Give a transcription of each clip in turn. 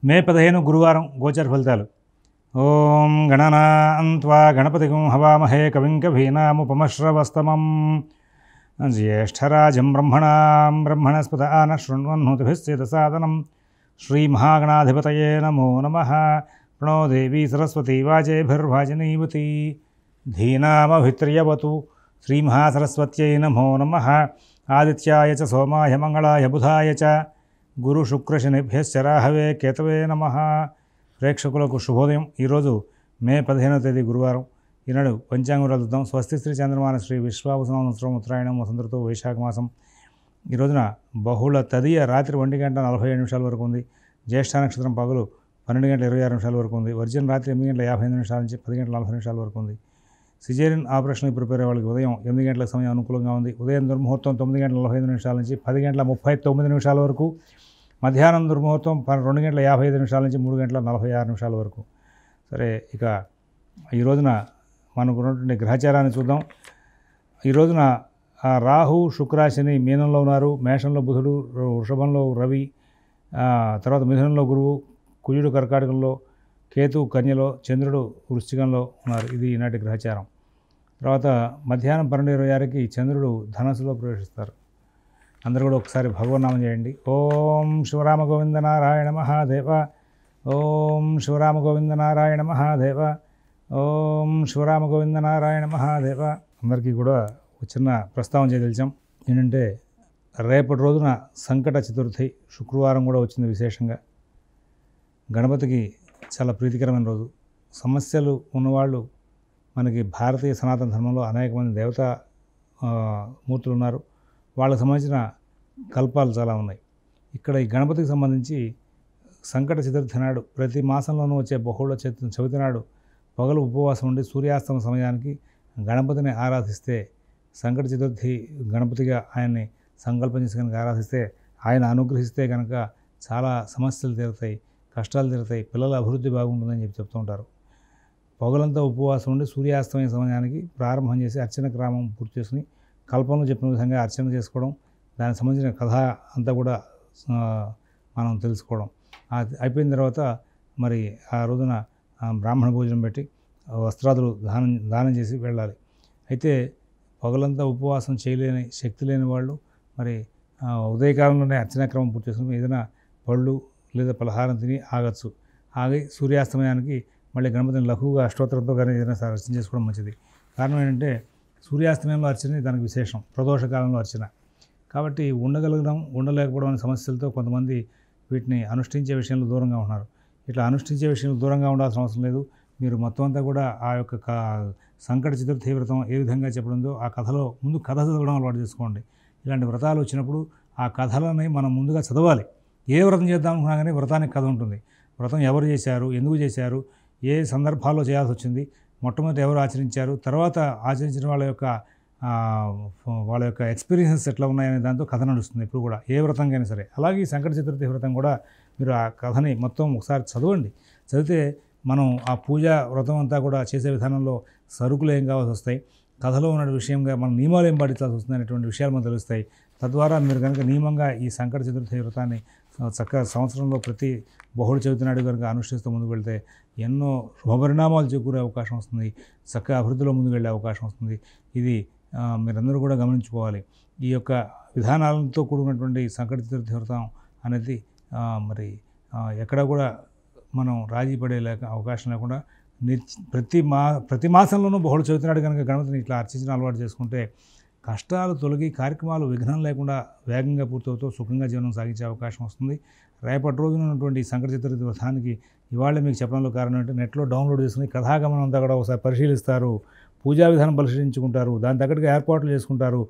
మే 15 గురువారం గోచర ఫలితాలు. ఓం గణనాన్త్వా గణపతిగం హవామహే కవిం కవీనాముపమశ్రవస్తమం జ్యేష్ఠరాజం బ్రహ్మణస్పత ఆన శృణ్వన్నోతిభిశ్చేదసాదనం శ్రీమహాగణాధిపతయే నమో నమః. ప్రణో దేవీ సరస్వతీ వాజేభిర్వాజనీవతి ధీనామభిత్రియవతు. శ్రీమహాసరస్వత్యై నమో నమః. ఆదిత్యాయ చ సోమాయ మంగళాయ బుధాయ చ గురు శుక్ర శనిభ్యశ్చ రాహవే కేతవే నమః. ప్రేక్షకులకు శుభోదయం. ఈరోజు మే 15వ తేదీ గురువారం. ఈనాడు పంచాంగం చూద్దాం. స్వస్తి శ్రీ చంద్రమాన శ్రీ విశ్వావసనం ఉత్తరాయణం వసంతృతో వైశాఖ మాసం. ఈ రోజున బహుళ తదియ రాత్రి 1:47 వరకు ఉంది. జ్యేష్ఠ నక్షత్రం పగలు 12:26 వరకు ఉంది. వర్జన్ రాత్రి 8:55 నుంచి 10:40 వరకు ఉంది. సిజేరియన్ ఆపరేషన్ ప్రిపేర్ అయ్యే వాళ్ళకి ఉదయం 8 గంటల సమయం అనుకూలంగా ఉంది. ఉదయం దుర్ముహూర్తం 9:45 నుంచి 10:39 వరకు. మధ్యాహ్నం దుర్ముహూర్తం 2:55 నుంచి 3:46 వరకు. సరే, ఇక ఈ రోజున మనకు ఉన్నటువంటి గ్రహచారాన్ని చూద్దాం. ఈ రోజున రాహు శుక్రాశని మీనంలో ఉన్నారు. మేషంలో బుధుడు, వృషభంలో రవి, తర్వాత మిథునంలో గురువు, కుజుడు కర్కాటకంలో, కేతు కన్యలో, చంద్రుడు వృశ్చికంలో ఉన్నారు. ఇది ఈనాటి గ్రహచారం. తర్వాత మధ్యాహ్నం 12:26కి చంద్రుడు ధనస్సులో ప్రవేశిస్తారు. అందరూ కూడా ఒకసారి భగవన్నామం చేయండి. ఓం శివరామ గోవింద నారాయణ మహాదేవ. ఓం శివరామ గోవింద నారాయణ మహాదేవ. ఓం శివరామ గోవింద నారాయణ మహాదేవ. అందరికీ కూడా ఒక చిన్న ప్రస్తావన చేయదలిచాం. ఏంటంటే రేపటి రోజున సంకట చతుర్థి, శుక్రవారం కూడా వచ్చింది. విశేషంగా గణపతికి చాలా ప్రీతికరమైన రోజు. సమస్యలు ఉన్నవాళ్ళు మనకి భారతీయ సనాతన ధర్మంలో అనేక మంది దేవతా మూర్తులు ఉన్నారు. వాళ్ళకు సంబంధించిన కల్పాలు చాలా ఉన్నాయి. ఇక్కడ ఈ గణపతికి సంబంధించి సంకట చతుర్థి నాడు, ప్రతి మాసంలోనూ వచ్చే బహుళ చవితి నాడు పగలు ఉపవాసం ఉండి సూర్యాస్తమ సమయానికి గణపతిని ఆరాధిస్తే, సంకట చతుర్థి గణపతిగా ఆయన్ని సంకల్పం చేసి కనుక ఆరాధిస్తే, ఆయన అనుగ్రహిస్తే కనుక చాలా సమస్యలు తీరుతాయి, కష్టాలు తీరుతాయి, పిల్లల అభివృద్ధి బాగుంటుందని చెప్తూ ఉంటారు. పగలంతా ఉపవాసం ఉండి సూర్యాస్తమయ సమయానికి ప్రారంభం చేసి అర్చన క్రమం పూర్తి చేసుకుని కల్పంలో చెప్పిన విధంగా అర్చన చేసుకోవడం, దానికి సంబంధించిన కథ అంతా కూడా మనం తెలుసుకోవడం. అయిపోయిన తర్వాత మరి ఆ రోజున బ్రాహ్మణ భోజనం పెట్టి వస్త్రాదులు దానం చేసి వెళ్ళాలి. అయితే పగలంతా ఉపవాసం చేయలేని శక్తి లేని వాళ్ళు మరి ఉదయకాలంలోనే అర్చనా క్రమం పూర్తి చేసుకుని ఏదైనా పళ్ళు లేదా పలహారం తిని ఆగచ్చు. ఆగి సూర్యాస్తమయానికి మళ్ళీ గణపతిని లఘువుగా అష్టోత్తరంతో కానీ ఏదైనా అర్చన చేసుకోవడం మంచిది. కారణం ఏంటంటే సూర్యాస్తమయంలో అర్చన దానికి విశేషం, ప్రదోష కాలంలో అర్చన. కాబట్టి ఉండగలగడం, ఉండలేకపోవడం అనే సమస్యలతో కొంతమంది వీటిని అనుష్ఠించే విషయంలో దూరంగా ఉన్నారు. ఇట్లా అనుష్ఠించే విషయంలో దూరంగా ఉండాల్సిన అవసరం లేదు. మీరు మొత్తం అంతా కూడా ఆ యొక్క సంకట చతుర్థి వ్రతం ఏ విధంగా చెప్పడంతో ఆ కథలో ముందు కథ చదవడం అలవాటు చేసుకోండి. ఇలాంటి వ్రతాలు వచ్చినప్పుడు ఆ కథలని మనం ముందుగా చదవాలి. ఏ వ్రతం చేద్దాం అనుకున్నా కానీ వ్రతానికి కథ ఉంటుంది. వ్రతం ఎవరు చేశారు, ఎందుకు చేశారు, ఏ సందర్భాల్లో చేయాల్సి వచ్చింది, మొట్టమొదటి ఎవరు ఆచరించారు, తర్వాత ఆచరించిన వాళ్ళ యొక్క ఎక్స్పీరియన్సెస్ ఎట్లా ఉన్నాయనే దాంతో కథ నడుస్తుంది ఇప్పుడు కూడా, ఏ వ్రతంకైనా సరే. అలాగే ఈ సంకట చతుర్థి వ్రతం కూడా మీరు ఆ కథని మొత్తం ఒకసారి చదవండి. చదివితే మనం ఆ పూజా వ్రతం అంతా కూడా చేసే విధానంలో సరుకులు ఏం కావాల్సి వస్తాయి, కథలో ఉన్న విషయంగా మన నియమాలు ఏం పాటించాల్సి వస్తుంది అనేటువంటి విషయాలు మనకు తెలుస్తాయి. తద్వారా మీరు కనుక నియమంగా ఈ సంకట చతుర్థి వ్రతాన్ని చక్కగా సంవత్సరంలో ప్రతి బహుళ చవితి నాడు కనుక అనుష్ఠిస్తూ ముందుకు వెళ్తే ఎన్నో శుభపరిణామాలు చేకూరే అవకాశం వస్తుంది. చక్కగా అభివృద్ధిలో ముందుకు వెళ్ళే అవకాశం వస్తుంది. ఇది మీరందరూ కూడా గమనించుకోవాలి. ఈ యొక్క విధానాలతో కూడినటువంటి సంకట చతుర్థి వ్రతం అనేది మరి ఎక్కడ కూడా మనం రాజీ పడే అవకాశం లేకుండా ప్రతి మాసంలోనూ బహుళ చవితి నాడు కనుక గణపతిని ఇట్లా అర్చించిన అలవాటు చేసుకుంటే కష్టాలు తొలగి కార్యక్రమాలు విఘ్నం లేకుండా వేగంగా పూర్తవుతూ సుఖంగా జీవనం సాగించే అవకాశం వస్తుంది. రేపటి రోజున ఉన్నటువంటి సంకట చతుర్థి వ్రతానికి ఇవాళ మీకు చెప్పడంలో కారణం ఏంటంటే నెట్లో డౌన్లోడ్ చేసుకుని కథాగమనం అంతా కూడా ఒకసారి పరిశీలిస్తారు, పూజా విధానం పరిశీలించుకుంటారు, దాని తగ్గట్టుగా ఏర్పాట్లు చేసుకుంటారు.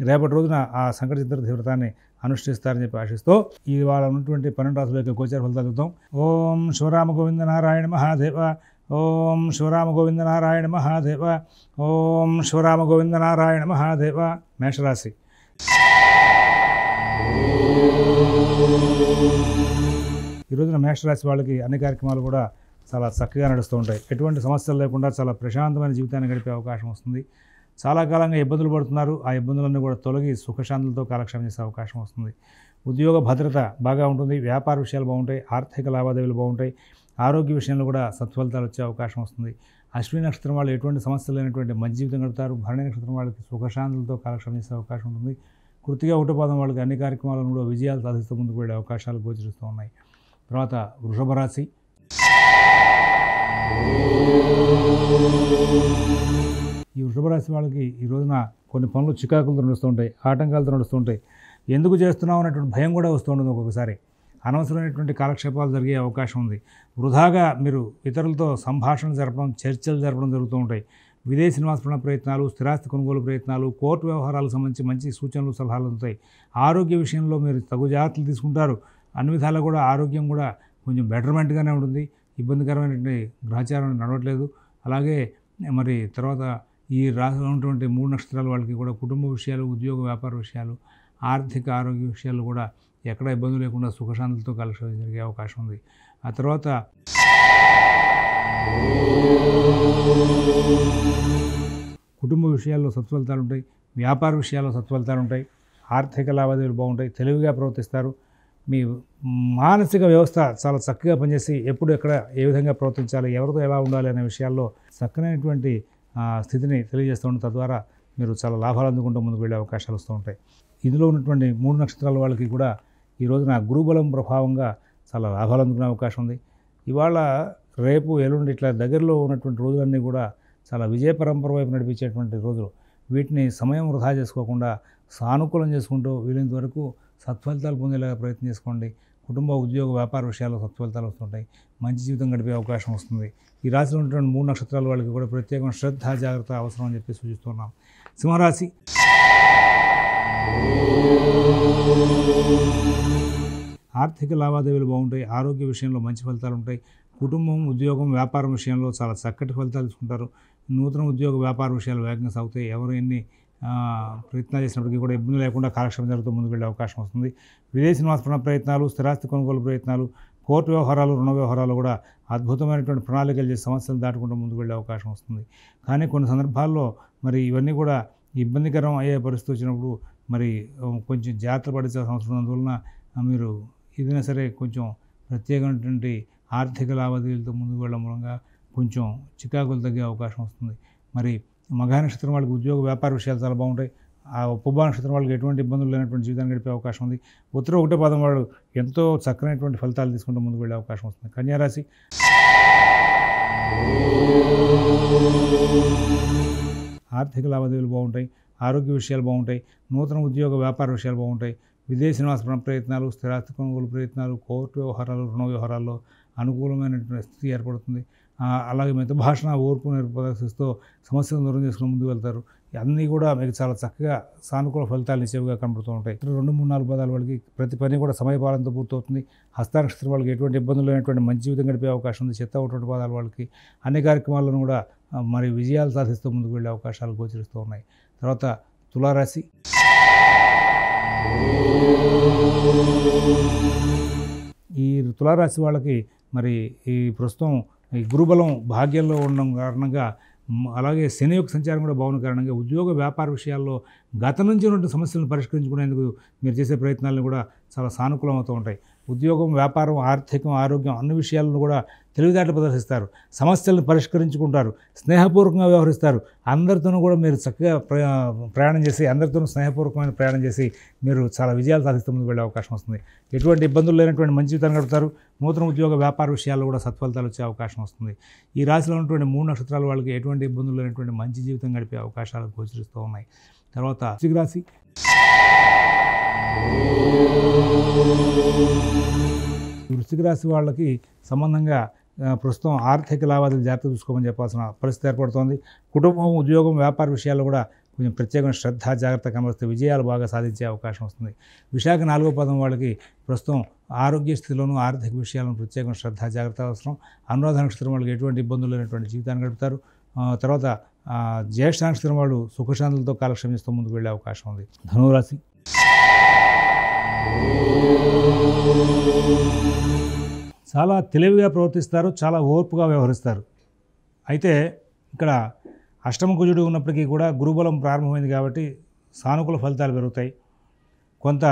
రేపటి రోజున ఆ సంకట చతుర్థి వ్రతాన్ని అనుష్ఠిస్తారని చెప్పి ఆశిస్తూ ఇవాళ ఉన్నటువంటి 12 రాసుల యొక్క గోచర ఫలితాలు చూద్దాం. ఓం శివరామ గోవింద నారాయణ మహాదేవ. ఓం శివరామ గోవింద నారాయణ మహాదేవ. ఓం శివరామ గోవింద నారాయణ మహాదేవ. మేషరాశి. ఈ రోజున మేషరాశి వాళ్ళకి అన్ని కార్యక్రమాలు కూడా చాలా చక్కగా నడుస్తూ ఉంటాయి. ఎటువంటి సమస్యలు లేకుండా చాలా ప్రశాంతమైన జీవితాన్ని గడిపే అవకాశం వస్తుంది. చాలా కాలంగా ఇబ్బందులు పడుతున్నారు. ఆ ఇబ్బందులన్నీ కూడా తొలగి సుఖశాంతులతో కాలక్షేపం చేసే అవకాశం వస్తుంది. ఉద్యోగ భద్రత బాగా ఉంటుంది. వ్యాపార విషయాలు బాగుంటాయి. ఆర్థిక లావాదేవీలు బాగుంటాయి. ఆరోగ్య విషయంలో కూడా సత్ఫలితాలు వచ్చే అవకాశం వస్తుంది. అశ్విని నక్షత్రం వాళ్ళు ఎటువంటి సమస్యలు లేనటువంటి మంచి జీవితం గడుపుతారు. భరణి నక్షత్రం వాళ్ళకి సుఖశాంతులతో కాలక్షేపం చేసే అవకాశం ఉంటుంది. కృతిగా ఒకటో పాదం వాళ్ళకి అన్ని కార్యక్రమాలను కూడా విజయాలు సాధిస్తూ ముందుకు వెళ్ళే అవకాశాలు గోచరిస్తూ ఉన్నాయి. తర్వాత వృషభ రాశి. ఈ వృషభ రాశి వాళ్ళకి ఈ రోజున కొన్ని పనులు చికాకులతో నడుస్తూ ఉంటాయి, ఆటంకాలతో నడుస్తూ ఉంటాయి. ఎందుకు చేస్తున్నాం అనేటువంటి భయం కూడా వస్తూ ఉంటుంది. ఒక్కొక్కసారి అనవసరమైనటువంటి కాలక్షేపాలు జరిగే అవకాశం ఉంది. వృధాగా మీరు ఇతరులతో సంభాషణ జరపడం, చర్చలు జరపడం జరుగుతూ ఉంటాయి. విదేశీ నివాస ప్రయత్నాలు, స్థిరాస్తి కొనుగోలు ప్రయత్నాలు, కోర్టు వ్యవహారాలకు సంబంధించి మంచి సూచనలు, సలహాలు ఉంటాయి. ఆరోగ్య విషయంలో మీరు తగు జాగ్రత్తలు తీసుకుంటారు. అన్ని విధాలా కూడా ఆరోగ్యం కూడా కొంచెం బెటర్మెంట్గానే ఉంటుంది. ఇబ్బందికరమైనటువంటి గ్రహచారం నడవట్లేదు. అలాగే మరి తర్వాత ఈ రాశిలో ఉన్నటువంటి 3 నక్షత్రాల వాళ్ళకి కూడా కుటుంబ విషయాలు, ఉద్యోగ వ్యాపార విషయాలు, ఆర్థిక ఆరోగ్య విషయాలు కూడా ఎక్కడ ఇబ్బంది లేకుండా సుఖశాంతులతో కాలక్షేపం జరిగే అవకాశం ఉంది. ఆ తర్వాత కుటుంబ విషయాల్లో సత్ఫలితాలు ఉంటాయి. వ్యాపార విషయాల్లో సత్ఫలితాలు ఉంటాయి. ఆర్థిక లావాదేవీలు బాగుంటాయి. తెలివిగా ప్రవర్తిస్తారు. మీ మానసిక వ్యవస్థ చాలా చక్కగా పనిచేసి ఎప్పుడు ఎక్కడ ఏ విధంగా ప్రవర్తించాలి, ఎవరితో ఎలా ఉండాలి అనే విషయాల్లో చక్కనైనటువంటి స్థితిని తెలియజేస్తూ ఉంటుంది. తద్వారా మీరు చాలా లాభాలు అందుకుంటూ ముందుకు వెళ్ళే అవకాశాలు వస్తూ ఉంటాయి. ఇందులో ఉన్నటువంటి 3 నక్షత్రాల వాళ్ళకి కూడా ఈ రోజున గురుబలం ప్రభావంగా చాలా లాభాలు అందుకునే అవకాశం ఉంది. ఇవాళ రేపు ఎల్లుండి ఇట్లా దగ్గరలో ఉన్నటువంటి రోజులన్నీ కూడా చాలా విజయ పరంపర వైపు నడిపించేటువంటి రోజులు. వీటిని సమయం వృధా చేసుకోకుండా సానుకూలం చేసుకుంటూ వీలైనంత వరకు సత్ఫలితాలు పొందేలాగా ప్రయత్నం చేసుకోండి. కుటుంబ, ఉద్యోగ, వ్యాపార విషయాల్లో సత్ఫలితాలు వస్తుంటాయి. మంచి జీవితం గడిపే అవకాశం వస్తుంది. ఈ రాశిలో ఉన్నటువంటి 3 నక్షత్రాల వాళ్ళకి కూడా ప్రత్యేకమైన శ్రద్ధ, జాగ్రత్త అవసరం అని చెప్పి సూచిస్తున్నాం. సింహరాశి. ఆర్థిక లావాదేవీలు బాగుంటాయి. ఆరోగ్య విషయంలో మంచి ఫలితాలు ఉంటాయి. కుటుంబం, ఉద్యోగం, వ్యాపారం విషయంలో చాలా చక్కటి ఫలితాలు తీసుకుంటారు. నూతన ఉద్యోగ వ్యాపార విషయాలు వేగంగా సాగుతాయి. ఎవరు ఎన్ని ప్రయత్నాలు చేసినప్పటికీ కూడా ఇబ్బంది లేకుండా కాలక్షేపం జరుగుతూ ముందుకు వెళ్ళే అవకాశం వస్తుంది. విదేశీ నివాస ప్రయత్నాలు, స్థిరాస్తి కొనుగోలు ప్రయత్నాలు, కోర్టు వ్యవహారాలు, రుణ వ్యవహారాలు కూడా అద్భుతమైనటువంటి ప్రణాళికలు చేసి సమస్యలు దాటుకుంటూ ముందుకు వెళ్ళే అవకాశం వస్తుంది. కానీ కొన్ని సందర్భాల్లో మరి ఇవన్నీ కూడా ఇబ్బందికరం అయ్యే పరిస్థితి వచ్చినప్పుడు మరి కొంచెం జాగ్రత్త పడాల్సిన అవసరం. అందువలన మీరు ఏదైనా సరే కొంచెం ప్రత్యేకమైనటువంటి ఆర్థిక లావాదేవీలతో ముందుకు వెళ్ళడం మూలంగా కొంచెం చికాకులు తగ్గే అవకాశం వస్తుంది. మరి మఘ నక్షత్రం వాళ్ళకి ఉద్యోగ వ్యాపార విషయాలు చాలా బాగుంటాయి. ఆ పుబ్బ నక్షత్రం వాళ్ళకి ఎటువంటి ఇబ్బందులు లేనటువంటి జీవితాన్ని గడిపే అవకాశం ఉంది. ఉత్తర ఒకటో పాదం వాళ్ళు ఎంతో చక్కనైనటువంటి ఫలితాలు తీసుకుంటూ ముందుకు వెళ్ళే అవకాశం వస్తుంది. కన్యారాశి. ఆర్థిక లావాదేవీలు బాగుంటాయి. ఆరోగ్య విషయాలు బాగుంటాయి. నూతన ఉద్యోగ వ్యాపార విషయాలు బాగుంటాయి. విదేశీ నివాస ప్రయత్నాలు, స్థిరాస్తి కొనుగోలు ప్రయత్నాలు, కోర్టు వ్యవహారాలు, రుణ వ్యవహారాల్లో అనుకూలమైనటువంటి స్థితి ఏర్పడుతుంది. అలాగే మిత భాషణ, ఓర్పు ప్రదర్శిస్తూ సమస్యలను దూరం చేసుకుని ముందుకు వెళ్తారు. అన్నీ కూడా మీకు చాలా చక్కగా సానుకూల ఫలితాలు ఇచ్చేవిగా కనబడుతూ ఉంటాయి. 2, 3, 4 పదాల వాళ్ళకి ప్రతి పని కూడా సమయపాలనతో పూర్తవుతుంది. హస్త నక్షత్రం వాళ్ళకి ఎటువంటి ఇబ్బందులు లేనటువంటి మంచి జీవితం గడిపే అవకాశం ఉంది. చిత్త ఒకటి పదాల వాళ్ళకి అన్ని కార్యక్రమాలను కూడా మరి విజయాలు సాధిస్తూ ముందుకు వెళ్ళే అవకాశాలు గోచరిస్తూ ఉన్నాయి. తర్వాత తులారాశి. ఈ తులారాశి వాళ్ళకి మరి ఈ ప్రస్తుతం ఈ గురుబలం భాగ్యంలో ఉండడం కారణంగా, అలాగే శని యొక్క సంచారం కూడా బాగున్న కారణంగా ఉద్యోగ వ్యాపార విషయాల్లో గత నుంచి ఉన్న సమస్యలను పరిష్కరించుకునేందుకు మీరు చేసే ప్రయత్నాలను కూడా చాలా సానుకూలం అవుతూ ఉంటాయి. ఉద్యోగం, వ్యాపారం, ఆర్థికం, ఆరోగ్యం అన్ని విషయాలను కూడా తెలివితేటలు ప్రదర్శిస్తారు. సమస్యలను పరిష్కరించుకుంటారు. స్నేహపూర్వకంగా వ్యవహరిస్తారు. అందరితోనూ కూడా మీరు చక్కగా ప్రయాణం చేసి, అందరితోనూ స్నేహపూర్వకమైన ప్రయాణం చేసి మీరు చాలా విజయాలు సాధిస్తూ ముందుకు వెళ్ళే అవకాశం వస్తుంది. ఎటువంటి ఇబ్బందులు లేనటువంటి మంచి జీవితాన్ని గడుపుతారు. నూతన ఉద్యోగ వ్యాపార విషయాల్లో కూడా సత్ఫలితాలు వచ్చే అవకాశం వస్తుంది. ఈ రాశిలో ఉన్నటువంటి 3 నక్షత్రాల వాళ్ళకి ఎటువంటి ఇబ్బందులు లేనటువంటి మంచి జీవితం గడిపే అవకాశాలు గోచరిస్తూ ఉన్నాయి. తర్వాత వృశ్చిక రాశి. వృశ్చిక రాశి వాళ్ళకి సంబంధంగా ప్రస్తుతం ఆర్థిక లావాదేవీలు జాగ్రత్త చూసుకోమని చెప్పాల్సిన పరిస్థితి ఏర్పడుతోంది. కుటుంబం, ఉద్యోగం, వ్యాపార విషయాల్లో కూడా కొంచెం ప్రత్యేకమైన శ్రద్ధ, జాగ్రత్త కనబరిస్తే విజయాలు బాగా సాధించే అవకాశం వస్తుంది. విశాఖ 4వ పాదం వాళ్ళకి ప్రస్తుతం ఆరోగ్య స్థితిలోనూ ఆర్థిక విషయాలను ప్రత్యేకమైన శ్రద్ధ, జాగ్రత్త అవసరం. అనురాధ నక్షత్రం వాళ్ళకి ఎటువంటి ఇబ్బందులు లేనటువంటి జీవితాన్ని గడుపుతారు. తర్వాత జ్యేష్ఠ నక్షత్రం వాళ్ళు సుఖశాంతులతో కాలక్షేపం చేస్తూ ముందుకు వెళ్ళే అవకాశం ఉంది. ధనురాశి. చాలా తెలివిగా ప్రవర్తిస్తారు. చాలా ఓర్పుగా వ్యవహరిస్తారు. అయితే ఇక్కడ అష్టమ కుజుడు ఉన్నప్పటికీ కూడా గురుబలం ప్రారంభమైంది కాబట్టి సానుకూల ఫలితాలు పెరుగుతాయి. కొంత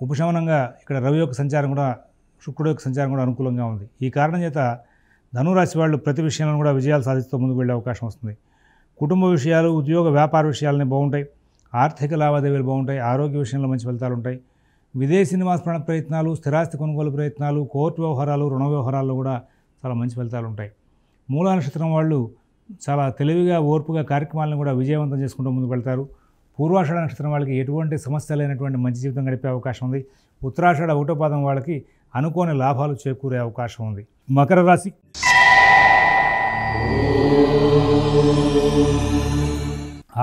ఉపశమనంగా ఇక్కడ రవి యొక్క సంచారం కూడా, శుక్రుడు యొక్క సంచారం కూడా అనుకూలంగా ఉంది. ఈ కారణం చేత ధనురాశి వాళ్ళు ప్రతి విషయంలో కూడా విజయాలు సాధిస్తూ ముందుకు వెళ్ళే అవకాశం వస్తుంది. కుటుంబ విషయాలు, ఉద్యోగ వ్యాపార విషయాలని బాగుంటాయి. ఆర్థిక లావాదేవీలు బాగుంటాయి. ఆరోగ్య విషయంలో మంచి ఫలితాలు ఉంటాయి. విదేశీ నివాస ప్రయత్నాలు, స్థిరాస్తి కొనుగోలు ప్రయత్నాలు, కోర్టు వ్యవహారాలు, రుణ వ్యవహారాల్లో కూడా చాలా మంచి ఫలితాలు ఉంటాయి. మూలా నక్షత్రం వాళ్ళు చాలా తెలివిగా, ఓర్పుగా కార్యక్రమాలను కూడా విజయవంతం చేసుకుంటూ ముందుకు వెళ్తారు. పూర్వాషాఢ నక్షత్రం వాళ్ళకి ఎటువంటి సమస్య లేనటువంటి మంచి జీవితం గడిపే అవకాశం ఉంది. ఉత్తరాషాఢ ఒకటో పాదం వాళ్ళకి అనుకోని లాభాలు చేకూరే అవకాశం ఉంది. మకర రాశి.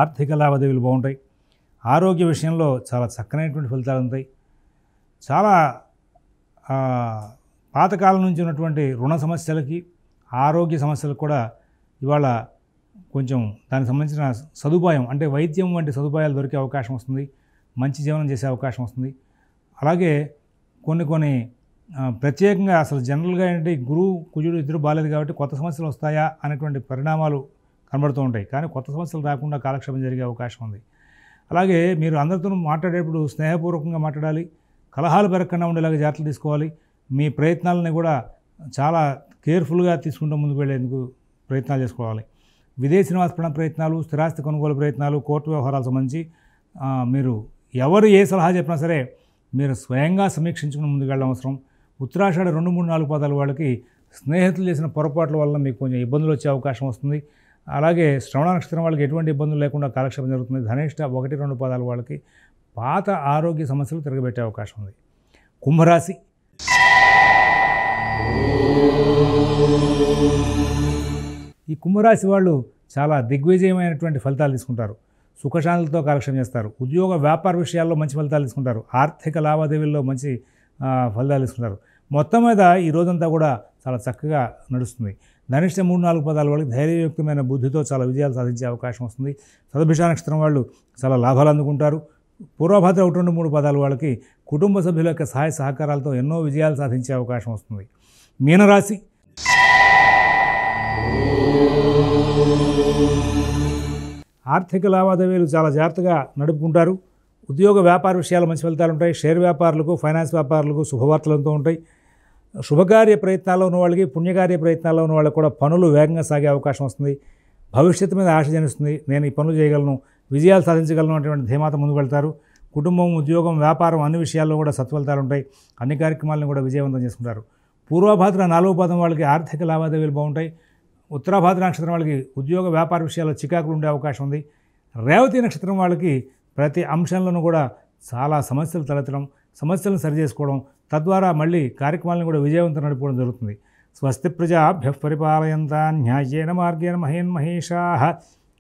ఆర్థిక లావాదేవీలు బాగుంటాయి. ఆరోగ్య విషయంలో చాలా చక్కనైనటువంటి ఫలితాలు ఉంటాయి. చాలా పాతకాలం నుంచి ఉన్నటువంటి రుణ సమస్యలకి, ఆరోగ్య సమస్యలకు కూడా ఇవాళ కొంచెం దానికి సంబంధించిన సదుపాయం, అంటే వైద్యం వంటి సదుపాయాలు దొరికే అవకాశం వస్తుంది. మంచి జీవనం చేసే అవకాశం వస్తుంది. అలాగే కొన్ని ప్రత్యేకంగా అసలు జనరల్గా ఏంటి, గురువు కుజుడు ఇద్దరు బాలేదు కాబట్టి కొత్త సమస్యలు వస్తాయా అనేటువంటి పరిణామాలు కనబడుతూ ఉంటాయి. కానీ కొత్త సమస్యలు రాకుండా కాలక్షేపం జరిగే అవకాశం ఉంది. అలాగే మీరు అందరితో మాట్లాడేటప్పుడు స్నేహపూర్వకంగా మాట్లాడాలి. కలహాలు పెరగకుండా ఉండేలాగా జాగ్రత్తలు తీసుకోవాలి. మీ ప్రయత్నాలని కూడా చాలా కేర్ఫుల్గా తీసుకుంటూ ముందుకు వెళ్ళేందుకు ప్రయత్నాలు చేసుకోవాలి. విదేశీ నివాస ప్రయత్నాలు, స్థిరాస్తి కొనుగోలు ప్రయత్నాలు, కోర్టు వ్యవహారాలకు సంబంధించి మీరు ఎవరు ఏ సలహా చెప్పినా సరే మీరు స్వయంగా సమీక్షించుకుని ముందుకు వెళ్ళడం అవసరం. ఉత్తరాషాఢ 2, 3, 4 పాదాల వాళ్ళకి స్నేహితులు చేసిన పొరపాట్ల వల్ల మీకు కొంచెం ఇబ్బందులు వచ్చే అవకాశం వస్తుంది. అలాగే శ్రవణ నక్షత్రం వాళ్ళకి ఎటువంటి ఇబ్బందులు లేకుండా కాలక్షేపం జరుగుతుంది. ధనిష్ట 1, 2 పాదాల వాళ్ళకి పాత ఆరోగ్య సమస్యలు తిరగబెట్టే అవకాశం ఉంది. కుంభరాశి. ఈ కుంభరాశి వాళ్ళు చాలా దిగ్విజయమైనటువంటి ఫలితాలు తీసుకుంటారు. సుఖశాంతులతో కాలక్షేపం చేస్తారు. ఉద్యోగ వ్యాపార విషయాల్లో మంచి ఫలితాలు తీసుకుంటారు. ఆర్థిక లావాదేవీల్లో మంచి ఫలితాలు తీసుకుంటారు. మొత్తం మీద ఈ రోజంతా కూడా చాలా చక్కగా నడుస్తుంది. ధనిష్ట 3, 4 పాదాల వాళ్ళకి ధైర్యయుక్తమైన బుద్ధితో చాలా విజయాలు సాధించే అవకాశం వస్తుంది. శతభిష నక్షత్రం వాళ్ళు చాలా లాభాలు అందుకుంటారు. పూర్వభద్ర 1, 2, 3 పాదాల వాళ్ళకి కుటుంబ సభ్యుల యొక్క సహాయ సహకారాలతో ఎన్నో విజయాలు సాధించే అవకాశం వస్తుంది. మీనరాశి. ఆర్థిక లావాదేవీలు చాలా జాగ్రత్తగా నడుపుకుంటారు. ఉద్యోగ వ్యాపార విషయాలు మంచి ఫలితాలు ఉంటాయి. షేర్ వ్యాపారులకు, ఫైనాన్స్ వ్యాపారులకు శుభవార్తలతో ఉంటాయి. శుభకార్య ప్రయత్నాల్లో ఉన్న వాళ్ళకి, పుణ్యకార్య ప్రయత్నాల్లో ఉన్న వాళ్ళకి కూడా పనులు వేగంగా సాగే అవకాశం వస్తుంది. భవిష్యత్తు మీద ఆశ జనిస్తుంది. నేను ఈ పనులు చేయగలను, విజయాలు సాధించగలను అటువంటి ధీమాతో ముందుకు వెళ్తారు. కుటుంబం, ఉద్యోగం, వ్యాపారం అన్ని విషయాల్లో కూడా సత్ఫలితాలు ఉంటాయి. అన్ని కార్యక్రమాలను కూడా విజయవంతం చేసుకుంటారు. పూర్వభాద్ర 4వ పాదం వాళ్ళకి ఆర్థిక లావాదేవీలు బాగుంటాయి. ఉత్తరాభాద్ర నక్షత్రం వాళ్ళకి ఉద్యోగ వ్యాపార విషయాల్లో చికాకులు ఉండే అవకాశం ఉంది. రేవతి నక్షత్రం వాళ్ళకి ప్రతి అంశంలోనూ కూడా చాలా సమస్యలు తలెత్తడం, సమస్యలను సరిచేసుకోవడం, తద్వారా మళ్ళీ కార్యక్రమాలను కూడా విజయవంతం నడుపుకోవడం జరుగుతుంది. స్వస్తి ప్రజాభ్యః పరిపాలయంతాం న్యాయేన మార్గేణ మహేన్మహేషాః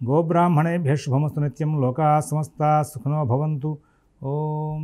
గోబ్రాహ్మణేభ్యః శుభమస్తు నిత్యం. లోకాః సమస్తాః సుఖినో భవంతు. ఓం.